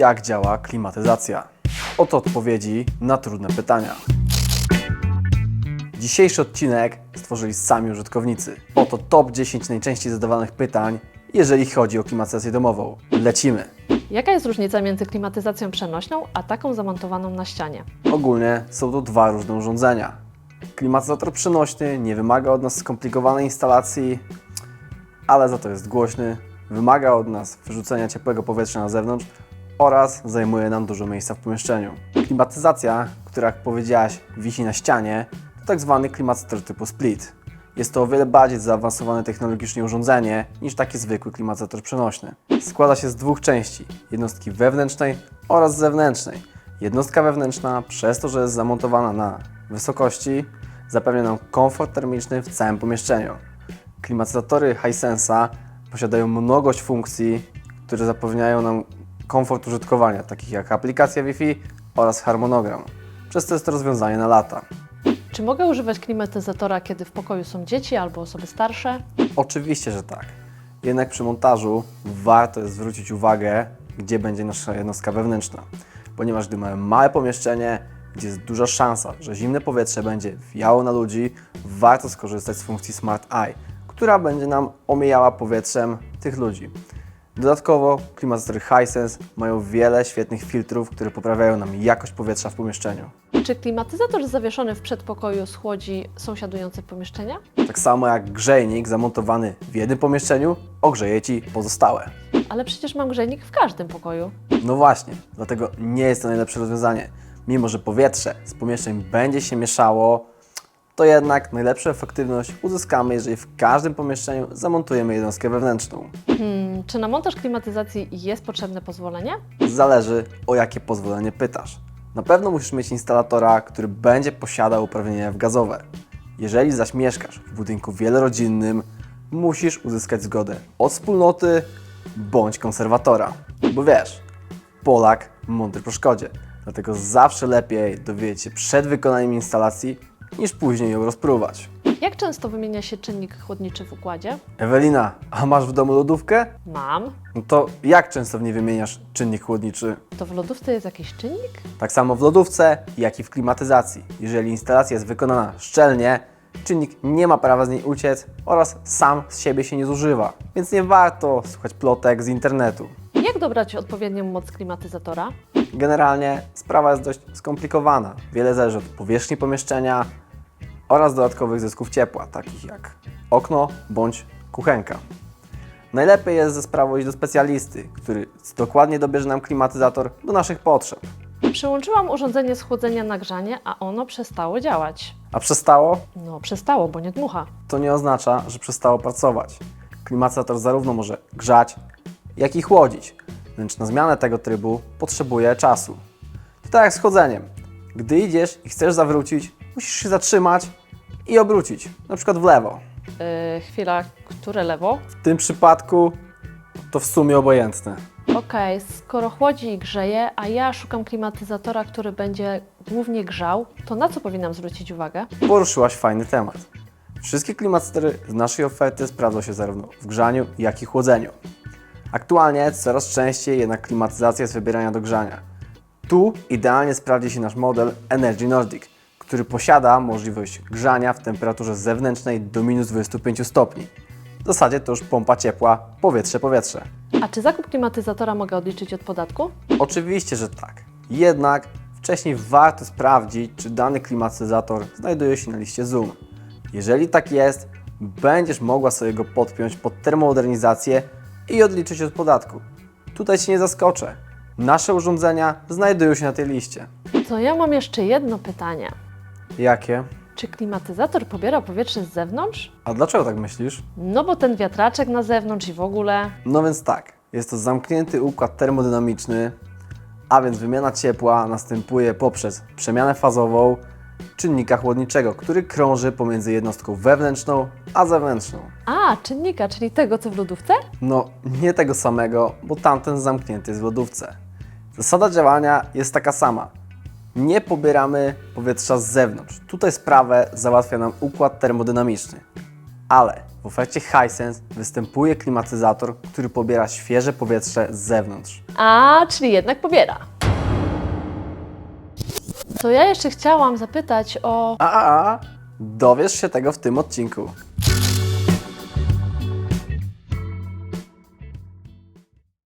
Jak działa klimatyzacja? Oto odpowiedzi na trudne pytania. Dzisiejszy odcinek stworzyli sami użytkownicy. Oto top 10 najczęściej zadawanych pytań, jeżeli chodzi o klimatyzację domową. Lecimy! Jaka jest różnica między klimatyzacją przenośną, a taką zamontowaną na ścianie? Ogólnie są to dwa różne urządzenia. Klimatyzator przenośny nie wymaga od nas skomplikowanej instalacji, ale za to jest głośny, wymaga od nas wyrzucenia ciepłego powietrza na zewnątrz oraz zajmuje nam dużo miejsca w pomieszczeniu. Klimatyzacja, która jak powiedziałaś wisi na ścianie, to tak zwany klimatyzator typu split. Jest to o wiele bardziej zaawansowane technologicznie urządzenie niż taki zwykły klimatyzator przenośny. Składa się z dwóch części, jednostki wewnętrznej oraz zewnętrznej. Jednostka wewnętrzna, przez to, że jest zamontowana na wysokości, zapewnia nam komfort termiczny w całym pomieszczeniu. Klimatyzatory Hisense'a posiadają mnogość funkcji, które zapewniają nam komfort użytkowania, takich jak aplikacja Wi-Fi oraz harmonogram. Przez to jest to rozwiązanie na lata. Czy mogę używać klimatyzatora, kiedy w pokoju są dzieci albo osoby starsze? Oczywiście, że tak. Jednak przy montażu warto jest zwrócić uwagę, gdzie będzie nasza jednostka wewnętrzna. Ponieważ gdy mamy małe pomieszczenie, gdzie jest duża szansa, że zimne powietrze będzie wiało na ludzi, warto skorzystać z funkcji Smart Eye, która będzie nam omijała powietrzem tych ludzi. Dodatkowo klimatyzatory Hisense mają wiele świetnych filtrów, które poprawiają nam jakość powietrza w pomieszczeniu. Czy klimatyzator zawieszony w przedpokoju schłodzi sąsiadujące pomieszczenia? Tak samo jak grzejnik zamontowany w jednym pomieszczeniu ogrzeje Ci pozostałe. Ale przecież mam grzejnik w każdym pokoju. No właśnie, dlatego nie jest to najlepsze rozwiązanie. Mimo że powietrze z pomieszczeń będzie się mieszało, to jednak najlepszą efektywność uzyskamy, jeżeli w każdym pomieszczeniu zamontujemy jednostkę wewnętrzną. Czy na montaż klimatyzacji jest potrzebne pozwolenie? Zależy, o jakie pozwolenie pytasz. Na pewno musisz mieć instalatora, który będzie posiadał uprawnienia gazowe. Jeżeli zaś mieszkasz w budynku wielorodzinnym, musisz uzyskać zgodę od wspólnoty bądź konserwatora. Bo wiesz, Polak mądry po szkodzie. Dlatego zawsze lepiej dowiedzieć się przed wykonaniem instalacji, niż później ją rozpruwać. Jak często wymienia się czynnik chłodniczy w układzie? Ewelina, a masz w domu lodówkę? Mam. No to jak często w niej wymieniasz czynnik chłodniczy? To w lodówce jest jakiś czynnik? Tak samo w lodówce, jak i w klimatyzacji. Jeżeli instalacja jest wykonana szczelnie, czynnik nie ma prawa z niej uciec oraz sam z siebie się nie zużywa. Więc nie warto słuchać plotek z internetu. Jak dobrać odpowiednią moc klimatyzatora? Generalnie sprawa jest dość skomplikowana. Wiele zależy od powierzchni pomieszczenia oraz dodatkowych zysków ciepła, takich jak okno bądź kuchenka. Najlepiej jest ze sprawą iść do specjalisty, który dokładnie dobierze nam klimatyzator do naszych potrzeb. Przyłączyłam urządzenie schłodzenia na grzanie, a ono przestało działać. A przestało? No, przestało, bo nie dmucha. To nie oznacza, że przestało pracować. Klimatyzator zarówno może grzać, jak i chłodzić, lecz na zmianę tego trybu potrzebuje czasu. To tak jak z chodzeniem. Gdy idziesz i chcesz zawrócić, musisz się zatrzymać i obrócić, na przykład w lewo. Chwila, które lewo? W tym przypadku to w sumie obojętne. Okej, skoro chłodzi i grzeje, a ja szukam klimatyzatora, który będzie głównie grzał, to na co powinnam zwrócić uwagę? Poruszyłaś fajny temat. Wszystkie klimatyzatory z naszej oferty sprawdzą się zarówno w grzaniu, jak i chłodzeniu. Aktualnie coraz częściej jednak klimatyzacja jest wybierana do grzania. Tu idealnie sprawdzi się nasz model Energy Nordic, który posiada możliwość grzania w temperaturze zewnętrznej do minus 25 stopni. W zasadzie to już pompa ciepła, powietrze. A czy zakup klimatyzatora mogę odliczyć od podatku? Oczywiście, że tak. Jednak wcześniej warto sprawdzić, czy dany klimatyzator znajduje się na liście ZUM. Jeżeli tak jest, będziesz mogła sobie go podpiąć pod termomodernizację i odliczyć od podatku. Tutaj Cię nie zaskoczę. Nasze urządzenia znajdują się na tej liście. To ja mam jeszcze jedno pytanie. Jakie? Czy klimatyzator pobiera powietrze z zewnątrz? A dlaczego tak myślisz? No bo ten wiatraczek na zewnątrz i w ogóle. No więc tak, jest to zamknięty układ termodynamiczny, a więc wymiana ciepła następuje poprzez przemianę fazową czynnika chłodniczego, który krąży pomiędzy jednostką wewnętrzną a zewnętrzną. A, czynnika, czyli tego co w lodówce? No, nie tego samego, bo tamten zamknięty jest w lodówce. Zasada działania jest taka sama. Nie pobieramy powietrza z zewnątrz. Tutaj sprawę załatwia nam układ termodynamiczny. Ale W ofercie Hisense występuje klimatyzator, który pobiera świeże powietrze z zewnątrz. A, czyli jednak pobiera. To ja jeszcze chciałam zapytać o... Dowiesz się tego w tym odcinku.